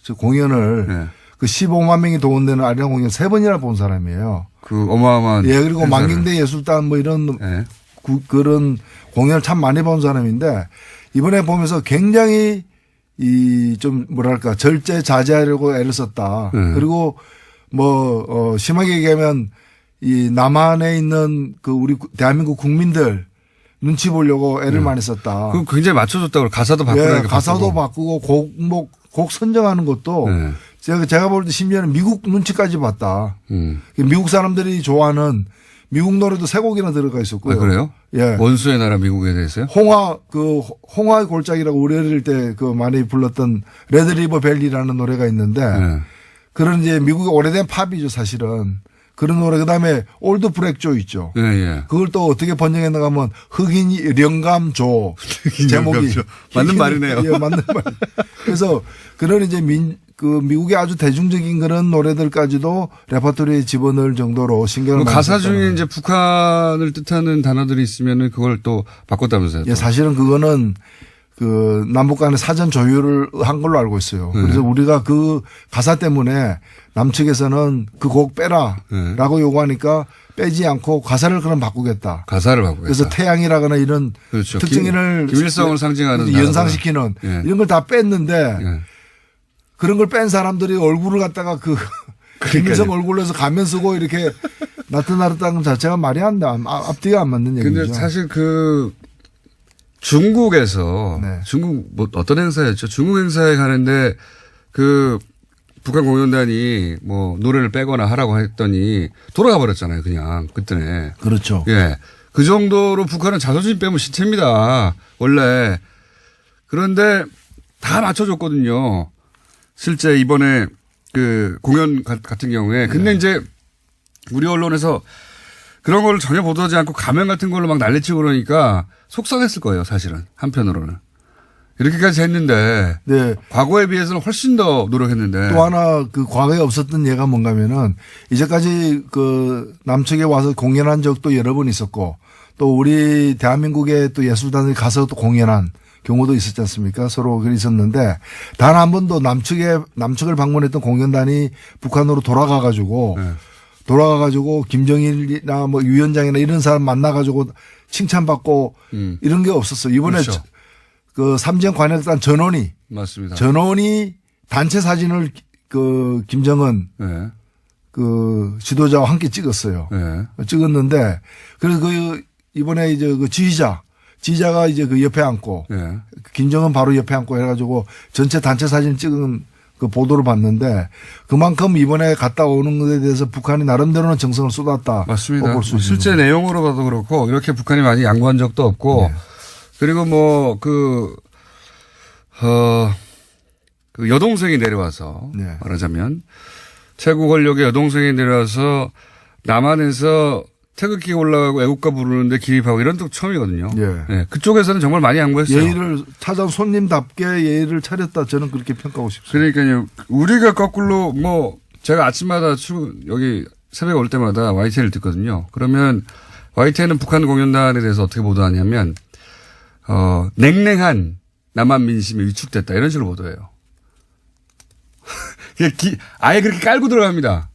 저 공연을 네. 그 15만 명이 동원되는 아리랑 공연 3번이나 본 사람이에요. 그 어마어마한. 예, 그리고 행사를. 만경대 예술단 뭐 이런 네. 그런 공연을 참 많이 본 사람인데 이번에 보면서 굉장히 이 좀 뭐랄까 절제자제하려고 애를 썼다. 그리고 뭐 심하게 얘기하면 이 남한에 있는 그 우리 대한민국 국민들 눈치 보려고 애를 많이 썼다. 그 굉장히 맞춰줬다고 가사도 바꾸고. 예, 가사도 바꾸고 곡 선정하는 것도 네. 제가 볼 때 심지어는 미국 눈치까지 봤다. 미국 사람들이 좋아하는 미국 노래도 세 곡이나 들어가 있었고요. 아, 그래요? 예. 원수의 나라 미국에 대해서요? 홍화의 골짜기라고 우리 어릴 때 그 많이 불렀던 레드리버 벨리라는 노래가 있는데 네. 그런 이제 미국의 오래된 팝이죠 사실은. 그런 노래 그다음에 올드 브렉조 있죠. 예, 예. 그걸 또 어떻게 번역했는가 하면 흑인이 영감조 제목이 맞는 말이네요. 예, 맞는 말. 그래서 그런 이제 미국의 아주 대중적인 그런 노래들까지도 레퍼토리에 집어넣을 정도로 신경을 많이 가사 썼다는 중에 이제 북한을 뜻하는 단어들이 있으면은 그걸 또 바꿨다면서요? 예, 사실은 그거는 그 남북 간의 사전 조율을 한 걸로 알고 있어요. 그래서 우리가 그 가사 때문에 남측에서는 그 곡 빼라라고 요구하니까 빼지 않고 가사를 그럼 바꾸겠다. 가사를 바꾸겠다. 그래서 태양이라거나 이런 그렇죠. 특징인을 김일성을 상징하는 연상시키는 예. 이런 걸 다 뺐는데 예. 그런 걸 뺀 사람들이 얼굴을 갖다가 김일성 얼굴로 해서 가면 쓰고 이렇게 나타나렸다는 것 자체가 말이 안 돼. 앞뒤가 안 맞는 얘기죠. 근데 사실 중국에서 네. 중국 뭐 어떤 행사였죠? 중국 행사에 가는데 그 북한 공연단이 뭐 노래를 빼거나 하라고 했더니 돌아가 버렸잖아요. 그냥 그때네. 그렇죠. 예. 그 정도로 북한은 자존심 빼면 시체입니다. 원래. 그런데 다 맞춰줬거든요. 실제 이번에 그 공연 같은 경우에. 근데 이제 우리 언론에서 그런 걸 전혀 보도하지 않고 가면 같은 걸로 막 난리치고 그러니까 속상했을 거예요. 사실은. 한편으로는. 이렇게까지 했는데. 네. 과거에 비해서는 훨씬 더 노력했는데. 또 하나 그 과거에 없었던 예가 뭔가면은 이제까지 그 남측에 와서 공연한 적도 여러 번 있었고 또 우리 대한민국의 또 예술단이 가서 또 공연한 경우도 있었지 않습니까? 서로 그리 있었는데 단 한 번도 남측을 방문했던 공연단이 북한으로 돌아가 가지고 김정일이나 뭐 위원장이나 이런 사람 만나 가지고 칭찬받고 이런 게 없었어요. 이번에 그렇죠. 그 삼지연 관현악단 전원이 맞습니다. 단체 사진을 그 김정은 네. 그 지도자와 함께 찍었어요. 네. 찍었는데 그래서 그 이번에 이제 그 지휘자가 이제 그 옆에 앉고 네. 김정은 바로 옆에 앉고 해가지고 전체 단체 사진 찍은 그 보도를 봤는데 그만큼 이번에 갔다 오는 것에 대해서 북한이 나름대로는 정성을 쏟았다. 맞습니다. 볼 수 실제 있는. 내용으로 봐도 그렇고 이렇게 북한이 많이 양보한 적도 없고 네. 그리고 뭐 그 여동생이 내려와서 네. 말하자면 최고 권력의 여동생이 내려와서 남한에서 태극기 올라가고 애국가 부르는데 기립하고 이런 또 처음이거든요. 예. 네. 그쪽에서는 정말 많이 양보했어요. 예의를 찾아온 손님답게 예의를 차렸다. 저는 그렇게 평가하고 싶습니다. 그러니까요. 우리가 거꾸로 뭐 제가 아침마다 여기 새벽에 올 때마다 YTN을 듣거든요. 그러면 YTN은 북한 공연단에 대해서 어떻게 보도하냐면 냉랭한 남한 민심이 위축됐다 이런 식으로 보도해요. 아예 그렇게 깔고 들어갑니다.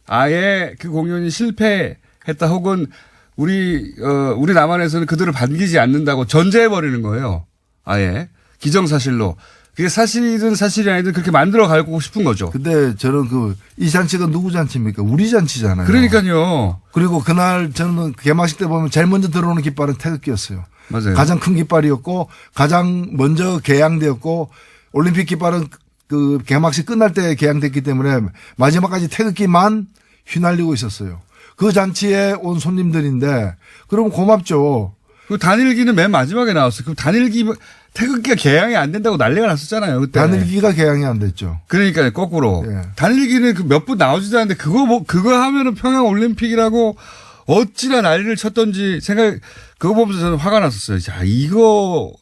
아예 그 공연이 실패했다 혹은 우리 남한에서는 그들을 반기지 않는다고 전제해버리는 거예요. 아예 기정사실로. 그게 사실이든 사실이 아니든 그렇게 만들어 가고 싶은 거죠. 근데 저는 이 잔치가 누구 잔치입니까? 우리 잔치잖아요. 그러니까요. 그리고 그날 저는 개막식 때 보면 제일 먼저 들어오는 깃발은 태극기였어요. 맞아요. 가장 큰 깃발이었고 가장 먼저 개양되었고 올림픽 깃발은 그 개막식 끝날 때 개양됐기 때문에 마지막까지 태극기만 휘날리고 있었어요. 그 잔치에 온 손님들인데 그럼 고맙죠. 그 단일기는 맨 마지막에 나왔어요. 그 태극기가 개양이 안 된다고 난리가 났었잖아요. 그때. 단일기가 개양이 안 됐죠. 그러니까 거꾸로. 예. 단일기는 몇 분 나오지도 않는데 그거 하면은 평양 올림픽이라고 어찌나 난리를 쳤던지 그거 보면서 저는 화가 났었어요. 자, 이거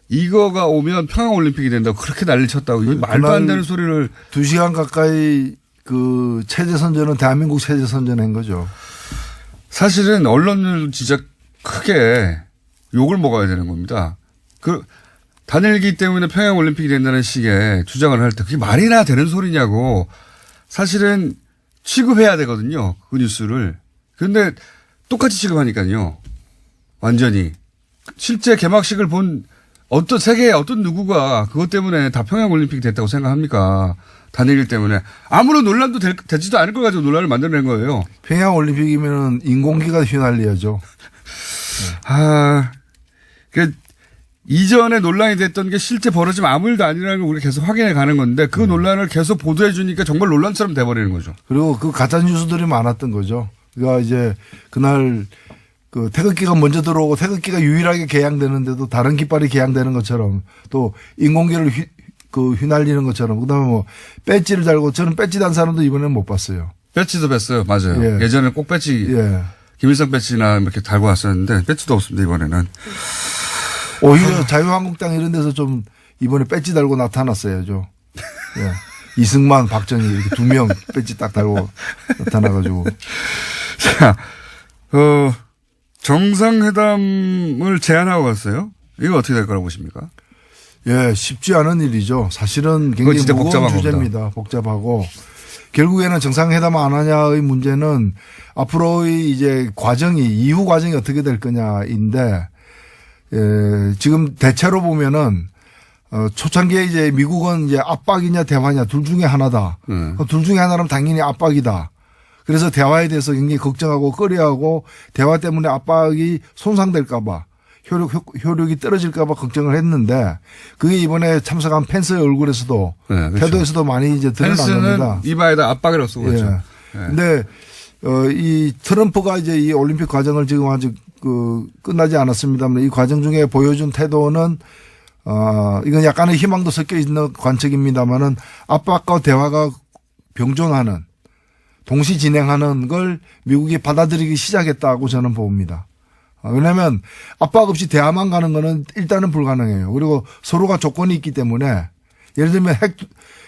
이거가 오면 평양올림픽이 된다고 그렇게 난리 쳤다고. 이 말도 안 되는 소리를. 2시간 가까이 그 체제선전은 대한민국 체제선전 한 거죠. 사실은 언론을 진짜 크게 욕을 먹어야 되는 겁니다. 그 단일기 때문에 평양올림픽이 된다는 식의 주장을 할 때 그게 말이나 되는 소리냐고 사실은 취급해야 되거든요. 그 뉴스를. 그런데 똑같이 취급하니까요. 완전히. 실제 개막식을 본 어떤 세계의 어떤 누구가 그것 때문에 다 평양올림픽이 됐다고 생각합니까? 단일기 때문에. 아무런 논란도 되지도 않을 걸 가지고 논란을 만들어낸 거예요. 평양올림픽이면은 인공기가 휘날려야죠. 이전에 논란이 됐던 게 실제 벌어지면 아무 일도 아니라는 걸 우리가 계속 확인해 가는 건데 그 논란을 계속 보도해 주니까 정말 논란처럼 돼버리는 거죠. 그리고 그 가짜 뉴스들이 많았던 거죠. 그러니까 이제 그날 그 태극기가 먼저 들어오고 태극기가 유일하게 개양되는데도 다른 깃발이 개양되는 것처럼 또 인공기를 휘날리는 것처럼 그다음에 뭐 배지를 달고 저는 배지 단 사람도 이번에는 못 봤어요. 배지도 뺐어요. 맞아요. 예. 예전에 꼭 배지 예. 김일성 배지나 이렇게 달고 왔었는데 배지도 없습니다. 이번에는. 오히려 자유한국당 이런 데서 좀 이번에 배지 달고 나타났어야죠. 예. 이승만, 박정희 이렇게 2명 배지 딱 달고 나타나가지고. 자, 정상회담을 제안하고 갔어요. 이거 어떻게 될 거라고 보십니까? 예, 쉽지 않은 일이죠. 사실은 굉장히 무거운 주제입니다. 겁니다. 복잡하고. 결국에는 정상회담 안 하냐의 문제는 앞으로의 이제 과정이, 이후 과정이 어떻게 될 거냐인데, 지금 대체로 보면은, 초창기에 이제 미국은 이제 압박이냐 대화냐 둘 중에 하나다. 둘 중에 하나라면 당연히 압박이다. 그래서 대화에 대해서 굉장히 걱정하고 꺼려하고 대화 때문에 압박이 손상될까봐 효력이 떨어질까봐 걱정을 했는데 그게 이번에 참석한 펜스의 얼굴에서도 네, 그렇죠. 태도에서도 많이 이제 드러난 겁니다. 펜스는 이마에다 압박이라고 쓰고 그렇죠. 예. 근데 이 트럼프가 이제 이 올림픽 과정을 지금 아직 끝나지 않았습니다만 이 과정 중에 보여준 태도는 이건 약간의 희망도 섞여 있는 관측입니다만은 압박과 대화가 병존하는 동시 진행하는 걸 미국이 받아들이기 시작했다고 저는 봅니다. 왜냐하면 압박 없이 대화만 가는 거는 일단은 불가능해요. 그리고 서로가 조건이 있기 때문에 예를 들면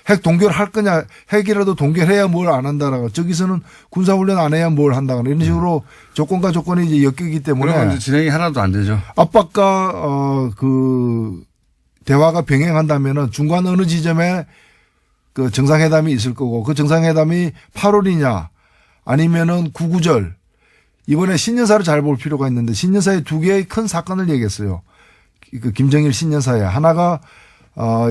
핵 동결할 거냐 핵이라도 동결해야 뭘 안 한다라고 저기서는 군사훈련 안 해야 뭘 한다거나 이런 식으로 조건과 조건이 이제 엮이기 때문에 그러면 진행이 하나도 안 되죠. 압박과 대화가 병행한다면은 중간 어느 지점에 그 정상회담이 있을 거고 그 정상회담이 8월이냐 아니면은 구구절 이번에 신년사를 잘 볼 필요가 있는데 신년사에 2개의 큰 사건을 얘기했어요. 그 김정일 신년사에 하나가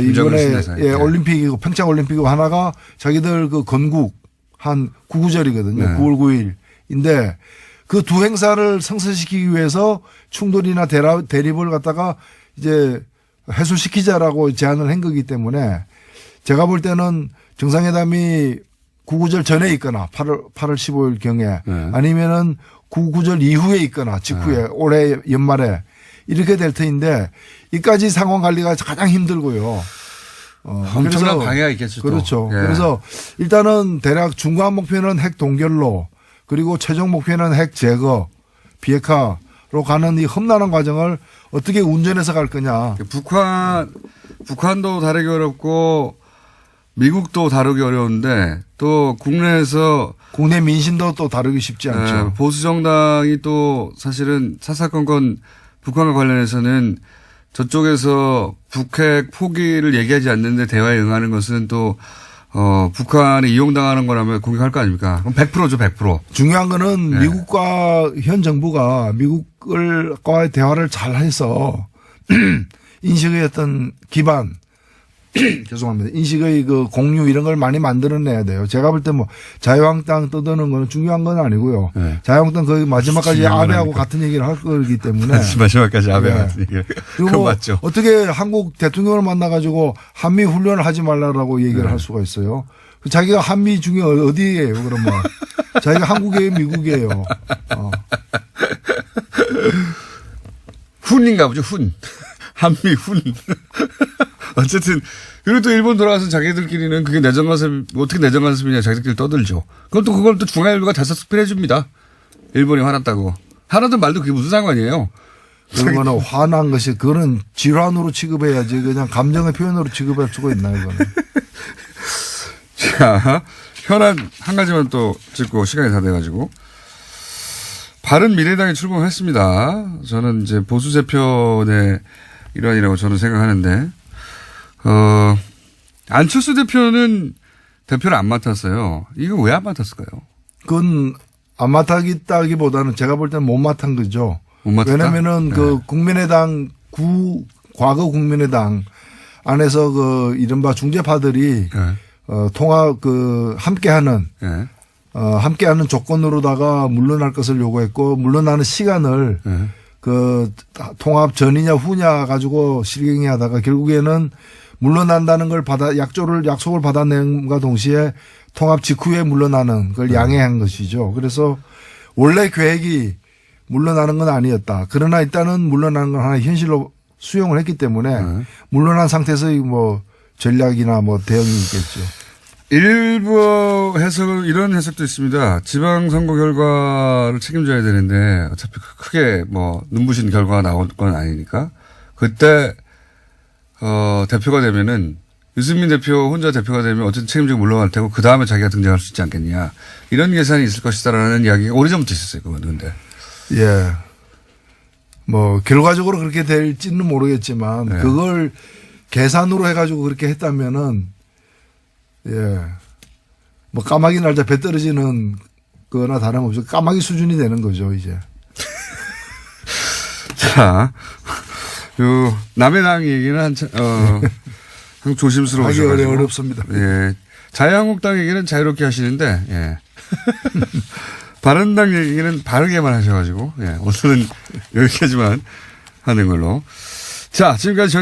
이번에 예, 올림픽이고 평창 올림픽이고 하나가 자기들 그 건국 한 구구절이거든요. 네. 9월 9일인데 그 두 행사를 성사시키기 위해서 충돌이나 대립을 갖다가 이제 해소시키자라고 제안을 한 거기 때문에 제가 볼 때는 정상회담이 구구절 전에 있거나 8월 15일 경에 아니면은 구구절 이후에 있거나 직후에 올해 연말에 이렇게 될 터인데 이까지 상황 관리가 가장 힘들고요. 엄청난 방해가 있겠죠. 그렇죠. 예. 그래서 일단은 대략 중간 목표는 핵 동결로 그리고 최종 목표는 핵 제거 비핵화로 가는 이 험난한 과정을 어떻게 운전해서 갈 거냐. 북한도 다루기 어렵고 미국도 다루기 어려운데 또 국내에서 국내 민심도 또 다루기 쉽지 않죠. 보수 정당이 또 사실은 사사건건 북한과 관련해서는 저쪽에서 북핵 포기를 얘기하지 않는데 대화에 응하는 것은 또 북한에 이용당하는 거라면 공격할 거 아닙니까? 그럼 100%죠, 100%. 중요한 거는 네. 미국과 현 정부가 미국과의 대화를 잘 해서 인식의 어떤 기반 죄송합니다. 인식의 그 공유 이런 걸 많이 만들어내야 돼요. 제가 볼 때 뭐 자유한국당 떠드는 거는 중요한 건 아니고요. 네. 자유한국당 거의 마지막까지 아베하고 같은 얘기를 할 거기 때문에. 마지막까지 아베 같은 얘기를. 그리고 맞죠. 어떻게 한국 대통령을 만나가지고 한미 훈련을 하지 말라라고 얘기를 할 수가 있어요. 자기가 한미 중에 어디예요 그러면. 자기가 한국이에요 미국이에요. 훈인가 보죠 훈. 한미 훈. 어쨌든 그리고 또 일본 돌아와서 자기들끼리는 그게 내정 간섭 어떻게 내정 간섭이냐 자기들끼리 떠들죠. 그걸 또 중앙일보가 자석 스피해 줍니다. 일본이 화났다고. 하나든 말도 그게 무슨 상관이에요. 그런 거는 화난 것이 그거는 질환으로 취급해야지 그냥 감정의 표현으로 취급할 수가 있나 이거는. 자, 현안 한 가지만 또 짚고 시간이 다 돼가지고. 바른미래당이 출범했습니다. 저는 이제 보수 대표의 일환이라고 저는 생각하는데, 안철수 대표는 대표를 안 맡았어요. 이거 왜 안 맡았을까요? 그건 안 맡았다기보다는 제가 볼 때는 못 맡은 거죠. 못 맡았다? 왜냐면은 그 국민의당 과거 국민의당 안에서 그 이른바 중재파들이 통합 함께하는 함께하는 조건으로다가 물러날 것을 요구했고 물러나는 시간을 그 통합 전이냐 후냐 가지고 실갱이하다가 결국에는 물러난다는 걸 약속을 받아낸과 동시에 통합 직후에 물러나는 걸 양해한 것이죠. 그래서 원래 계획이 물러나는 건 아니었다. 그러나 일단은 물러나는 건 하나 현실로 수용을 했기 때문에 물러난 상태에서 뭐 전략이나 뭐 대응이 있겠죠. 일부 해석, 이런 해석도 있습니다. 지방선거 결과를 책임져야 되는데 어차피 크게 뭐 눈부신 결과가 나올 건 아니니까 그때, 대표가 되면은 유승민 대표 혼자 대표가 되면 어쨌든 책임지고 물러날 테고 그 다음에 자기가 등장할 수 있지 않겠냐. 이런 계산이 있을 것이다라는 이야기가 오래전부터 있었어요. 그건 근데. 예. 뭐 결과적으로 그렇게 될지는 모르겠지만 그걸 계산으로 해가지고 그렇게 했다면은 예. 뭐 까마귀 날자 배 떨어지는 거나 다름없이 까마귀 수준이 되는 거죠, 이제. 자, 요, 남의 당 얘기는 한 조심스러우셔 하기 어렵습니다. 예. 자유한국당 얘기는 자유롭게 하시는데, 예. 바른당 얘기는 바르게만 하셔가지고, 예. 오늘은 여기까지만 하는 걸로. 자, 지금까지